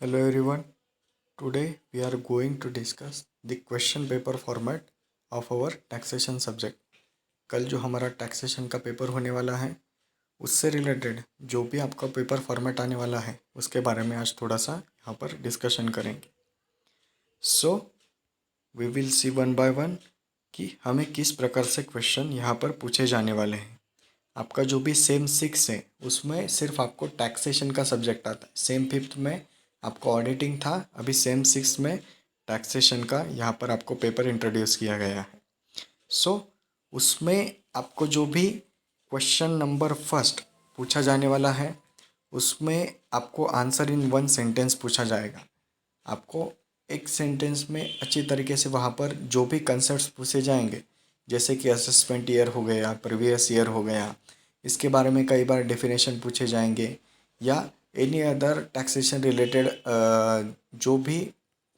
Hello everyone. Today we are going to discuss the question paper format of our taxation subject. कल जो हमारा taxation का paper होने वाला है उससे रिलेटेड जो भी आपका पेपर फॉर्मेट आने वाला है उसके बारे में आज थोड़ा सा यहाँ पर डिस्कशन करेंगे. So we will see one by one कि हमें किस प्रकार से क्वेश्चन यहाँ पर पूछे जाने वाले हैं. आपका जो भी सेम 6 है उसमें सिर्फ आपको टैक्सेशन का सब्जेक्ट आता है. सेम 5th में आपको ऑडिटिंग था, अभी सेम 6 में टैक्सेशन का यहाँ पर आपको पेपर इंट्रोड्यूस किया गया है. सो उसमें आपको जो भी क्वेश्चन नंबर फर्स्ट पूछा जाने वाला है उसमें आपको आंसर इन वन सेंटेंस पूछा जाएगा. आपको एक सेंटेंस में अच्छी तरीके से वहाँ पर जो भी कंसेप्ट पूछे जाएंगे जैसे कि असेसमेंट ईयर हो गया, प्रीवियस ईयर हो गया, इसके बारे में कई बार डेफिनेशन पूछे जाएंगे या एनी अदर टैक्सेशन रिलेटेड जो भी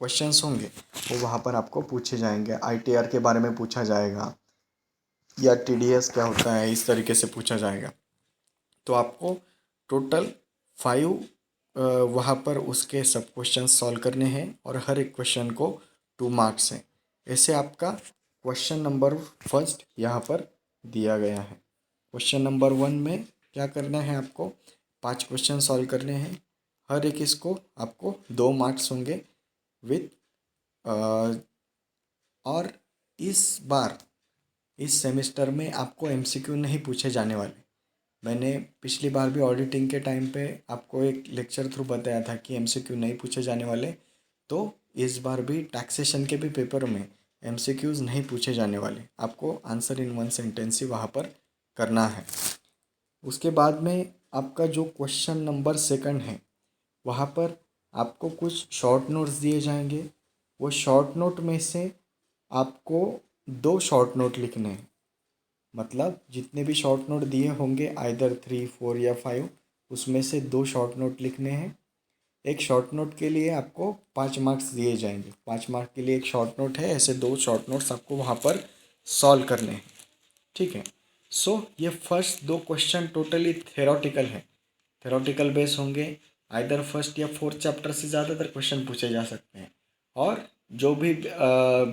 क्वेश्चंस होंगे वो वहाँ पर आपको पूछे जाएंगे. आईटीआर के बारे में पूछा जाएगा या टीडीएस क्या होता है इस तरीके से पूछा जाएगा. तो आपको टोटल 5 वहाँ पर उसके सब क्वेश्चन सॉल्व करने हैं और हर एक क्वेश्चन को 2 मार्क्स हैं. ऐसे आपका क्वेश्चन नंबर फर्स्ट यहाँ पर दिया गया है. क्वेश्चन नंबर 1 में क्या करना है, आपको 5 क्वेश्चन सॉल्व करने हैं. हर एक इसको आपको 2 मार्क्स होंगे विथ और इस बार इस सेमेस्टर में आपको एमसीक्यू नहीं पूछे जाने वाले. मैंने पिछली बार भी ऑडिटिंग के टाइम पे आपको एक लेक्चर थ्रू बताया था कि एमसीक्यू नहीं पूछे जाने वाले. तो इस बार भी टैक्सेशन के भी पेपर में एमसीक्यूज़ नहीं पूछे जाने वाले. आपको आंसर इन वन सेंटेंस ही वहाँ पर करना है. उसके बाद में आपका जो क्वेश्चन नंबर सेकंड है वहाँ पर आपको कुछ शॉर्ट नोट्स दिए जाएंगे. वो शॉर्ट नोट में से आपको 2 शॉर्ट नोट लिखने हैं. मतलब जितने भी शॉर्ट नोट दिए होंगे आइदर 3, 4 या 5 उसमें से 2 शॉर्ट नोट लिखने हैं. एक शॉर्ट नोट के लिए आपको 5 मार्क्स दिए जाएंगे. 5 मार्क के लिए एक शॉर्ट नोट है. ऐसे 2 शॉर्ट नोट्स आपको वहाँ पर सॉल्व करने हैं. ठीक है. सो ये फर्स्ट 2 क्वेश्चन टोटली थेरोटिकल है. थेरोटिकल बेस होंगे. आइदर फर्स्ट या फोर्थ चैप्टर से ज़्यादातर क्वेश्चन पूछे जा सकते हैं. और जो भी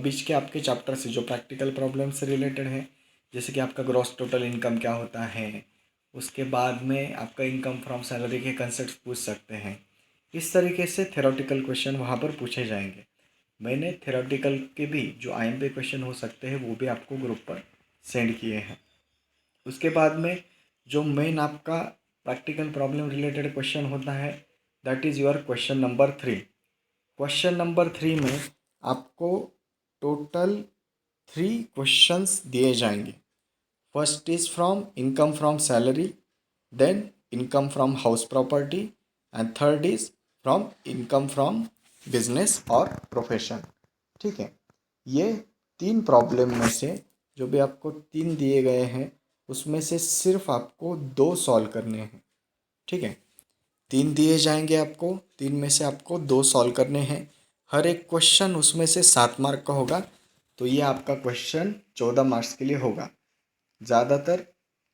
बीच के आपके चैप्टर से जो प्रैक्टिकल प्रॉब्लम से रिलेटेड है जैसे कि आपका ग्रॉस टोटल इनकम क्या होता है, उसके बाद में आपका इनकम फ्रॉम सैलरी के कंसेप्ट पूछ सकते हैं. इस तरीके से थेरोटिकल क्वेश्चन वहाँ पर पूछे जाएंगे. मैंने थेरोटिकल के भी जो आईएमपी क्वेश्चन हो सकते हैं वो भी आपको ग्रुप पर सेंड किए हैं. उसके बाद में जो मेन आपका प्रैक्टिकल प्रॉब्लम रिलेटेड क्वेश्चन होता है that is your question number 3. Question number 3 में आपको टोटल 3 क्वेश्चंस दिए जाएंगे. First is from income from salary, then income from house property and third is from income from business और profession. ठीक है. ये 3 प्रॉब्लम में से जो भी आपको 3 दिए गए हैं उसमें से सिर्फ आपको 2 सॉल्व करने हैं. ठीक है. 3 दिए जाएंगे आपको, 3 में से आपको 2 सॉल्व करने हैं. हर एक क्वेश्चन उसमें से 7 मार्क का होगा. तो ये आपका क्वेश्चन 14 मार्क्स के लिए होगा. ज़्यादातर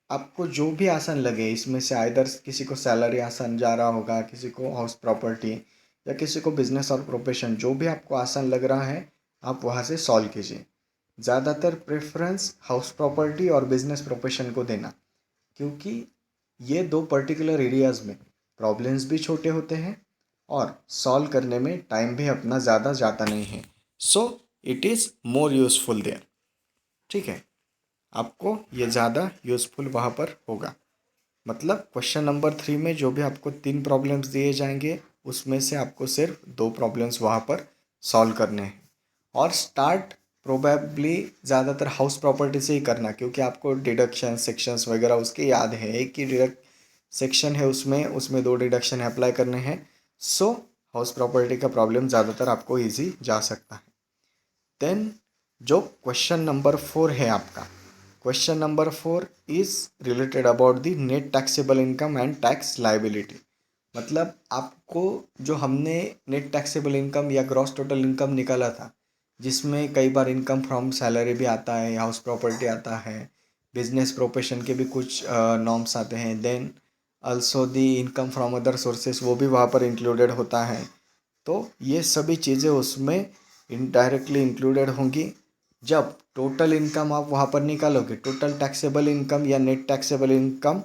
आपको जो भी आसान लगे इसमें से आइदर किसी को सैलरी आसान जा रहा होगा, किसी को हाउस प्रॉपर्टी या किसी को बिजनेस और प्रोफेशन, जो भी आपको आसान लग रहा है आप वहाँ से सॉल्व कीजिए. ज़्यादातर प्रेफरेंस हाउस प्रॉपर्टी और बिजनेस प्रोफेशन को देना क्योंकि ये 2 पर्टिकुलर एरियाज़ में प्रॉब्लम्स भी छोटे होते हैं और सॉल्व करने में टाइम भी अपना ज़्यादा जाता नहीं है. So it is more useful there. ठीक है. आपको ये ज़्यादा यूज़फुल वहाँ पर होगा. मतलब क्वेश्चन नंबर 3 में जो भी आपको 3 प्रॉब्लम्स दिए जाएंगे उसमें से आपको सिर्फ 2 प्रॉब्लम्स वहाँ पर सॉल्व करने हैं. और स्टार्ट प्रोबेबली ज़्यादातर हाउस प्रॉपर्टी से ही करना क्योंकि आपको डिडक्शन सेक्शंस वगैरह उसके याद है. एक ही डिडक्ट सेक्शन है उसमें 2 डिडक्शन अप्लाई करने हैं. सो हाउस प्रॉपर्टी का प्रॉब्लम ज़्यादातर आपको ईजी जा सकता है. देन जो क्वेश्चन नंबर 4 है आपका, question number 4 is related about the net taxable income and tax liability. मतलब आपको जो हमने नेट टैक्सेबल इनकम या ग्रॉस टोटल इनकम निकाला था जिसमें कई बार इनकम फ्रॉम सैलरी भी आता है, हाउस प्रॉपर्टी आता है, बिजनेस प्रोफेशन के भी कुछ नॉर्म्स आते हैं, then also the income from other sources वो भी वहाँ पर इंक्लूडेड होता है. तो ये सभी चीज़ें उसमें इनडायरेक्टली इंक्लूडेड होंगी। जब टोटल इनकम आप वहाँ पर निकालोगे, टोटल टैक्सेबल इनकम या नेट टैक्सेबल इनकम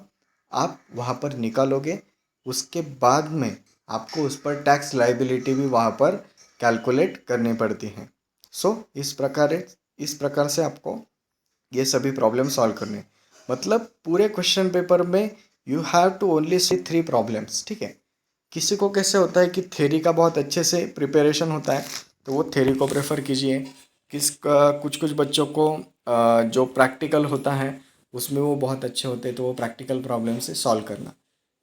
आप वहाँ पर निकालोगे, उसके बाद में आपको उस पर टैक्स लाइबिलिटी भी वहाँ पर कैलकुलेट करनी पड़ती है। सो इस प्रकार से आपको ये सभी प्रॉब्लम सॉल्व करने, मतलब पूरे क्वेश्चन पेपर में you have to only see 3 problems, ठीक है। किसी को कैसे होता है कि थ्योरी का बहुत अच्छे से प्रिपरेशन होता है, तो वो थ्योरी को प्रेफर कीजिए। कुछ कुछ बच्चों को जो प्रैक्टिकल होता है उसमें वो बहुत अच्छे होते हैं, तो वो प्रैक्टिकल प्रॉब्लम से सॉल्व करना।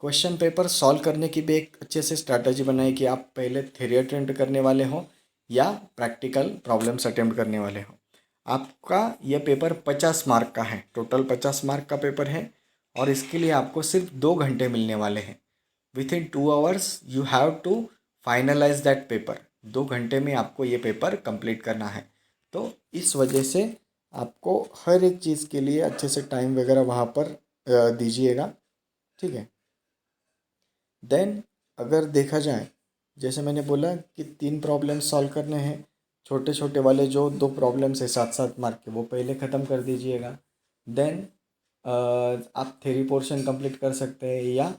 क्वेश्चन पेपर सॉल्व करने की भी एक अच्छे से स्ट्रैटेजी बनाए कि आप पहले थ्योरी अटेम्प्ट करने वाले हो या प्रैक्टिकल प्रॉब्लम्स अटेम्प्ट करने वाले हो। आपका यह पेपर 50 मार्क का है, टोटल 50 मार्क का पेपर है, और इसके लिए आपको सिर्फ 2 घंटे मिलने वाले हैं। Within 2 hours you have to finalise that paper. 2 घंटे में आपको ये पेपर कंप्लीट करना है। तो इस वजह से आपको हर एक चीज़ के लिए अच्छे से टाइम वगैरह वहाँ पर दीजिएगा, ठीक है। देन अगर देखा जाए, जैसे मैंने बोला कि 3 प्रॉब्लम सॉल्व करने हैं, छोटे छोटे वाले जो 2 प्रॉब्लम्स है 7-7 मार्क के, वो पहले ख़त्म कर दीजिएगा। देन आप थ्योरी पोर्शन कंप्लीट कर सकते हैं, या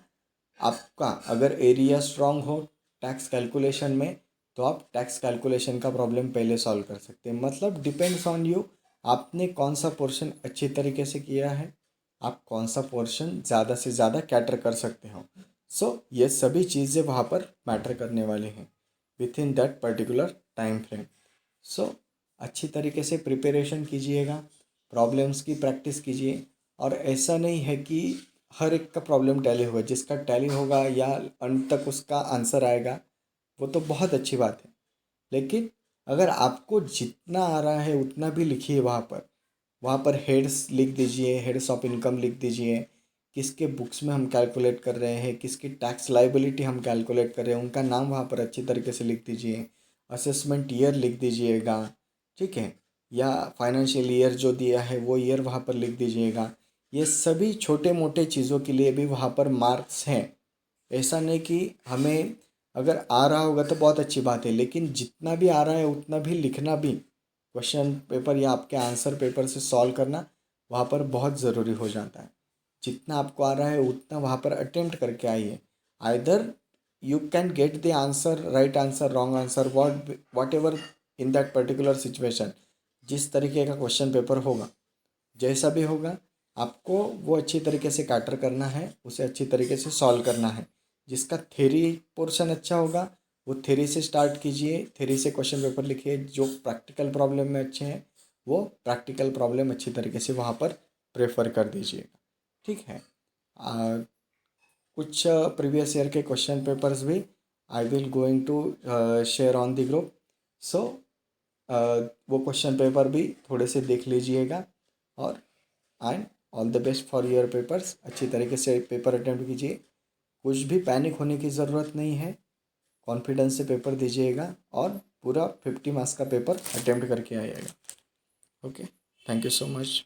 आपका अगर एरिया स्ट्रांग हो टैक्स कैलकुलेशन में, तो आप टैक्स कैलकुलेशन का प्रॉब्लम पहले सॉल्व कर सकते हैं। मतलब डिपेंड्स ऑन यू, आपने कौन सा पोर्शन अच्छी तरीके से किया है, आप कौन सा पोर्शन ज़्यादा से ज़्यादा कैटर कर सकते हो। सो ये सभी चीज़ें वहाँ पर मैटर करने वाले हैं with in that particular time frame. So अच्छी तरीके से प्रिपरेशन कीजिएगा, प्रॉब्लम्स की प्रैक्टिस कीजिए। और ऐसा नहीं है कि हर एक का प्रॉब्लम टैली होगा, जिसका टैली होगा या अंत तक उसका आंसर आएगा, वो तो बहुत अच्छी बात है। लेकिन अगर आपको जितना आ रहा है उतना भी लिखिए वहाँ पर हेड्स लिख दीजिए, हेड्स ऑफ इनकम लिख दीजिए, किसके बुक्स में हम कैलकुलेट कर रहे हैं, किसकी टैक्स लाइबिलिटी हम कैलकुलेट कर रहे हैं, उनका नाम वहाँ पर अच्छी तरीके से लिख दीजिए। असेसमेंट ईयर लिख दीजिएगा, ठीक है, या फाइनेंशियल ईयर जो दिया है वो ईयर वहाँ पर लिख दीजिएगा। ये सभी छोटे मोटे चीज़ों के लिए भी वहाँ पर मार्क्स हैं। ऐसा नहीं कि हमें अगर आ रहा होगा तो बहुत अच्छी बात है, लेकिन जितना भी आ रहा है उतना भी लिखना भी, क्वेश्चन पेपर या आपके आंसर पेपर से सॉल्व करना वहाँ पर बहुत ज़रूरी हो जाता है। जितना आपको आ रहा है उतना वहाँ पर अटेम्प्ट करके आइए। Either you can get the answer, right answer, wrong answer, what ever in that particular situation. जिस तरीके का क्वेश्चन पेपर होगा, जैसा भी होगा, आपको वो अच्छी तरीके से कैटर करना है, उसे अच्छी तरीके से सॉल्व करना है। जिसका थ्योरी पोर्शन अच्छा होगा वो थ्योरी से स्टार्ट कीजिए, थ्योरी से क्वेश्चन पेपर लिखिए। जो प्रैक्टिकल प्रॉब्लम में अच्छे हैं वो प्रैक्टिकल प्रॉब्लम अच्छी तरीके से वहाँ पर प्रेफर कर दीजिएगा, ठीक है। कुछ प्रीवियस ईयर के क्वेश्चन पेपर्स भी I will going to share on the group. So वो क्वेश्चन पेपर भी थोड़े से देख लीजिएगा। और and all the best for your papers. अच्छी तरीके से पेपर अटेम्प्ट कीजिए, कुछ भी पैनिक होने की ज़रूरत नहीं है, कॉन्फिडेंस से पेपर दीजिएगा और पूरा 50 मार्क्स का पेपर अटेम्प्ट करके आइएगा। Okay, thank you so much.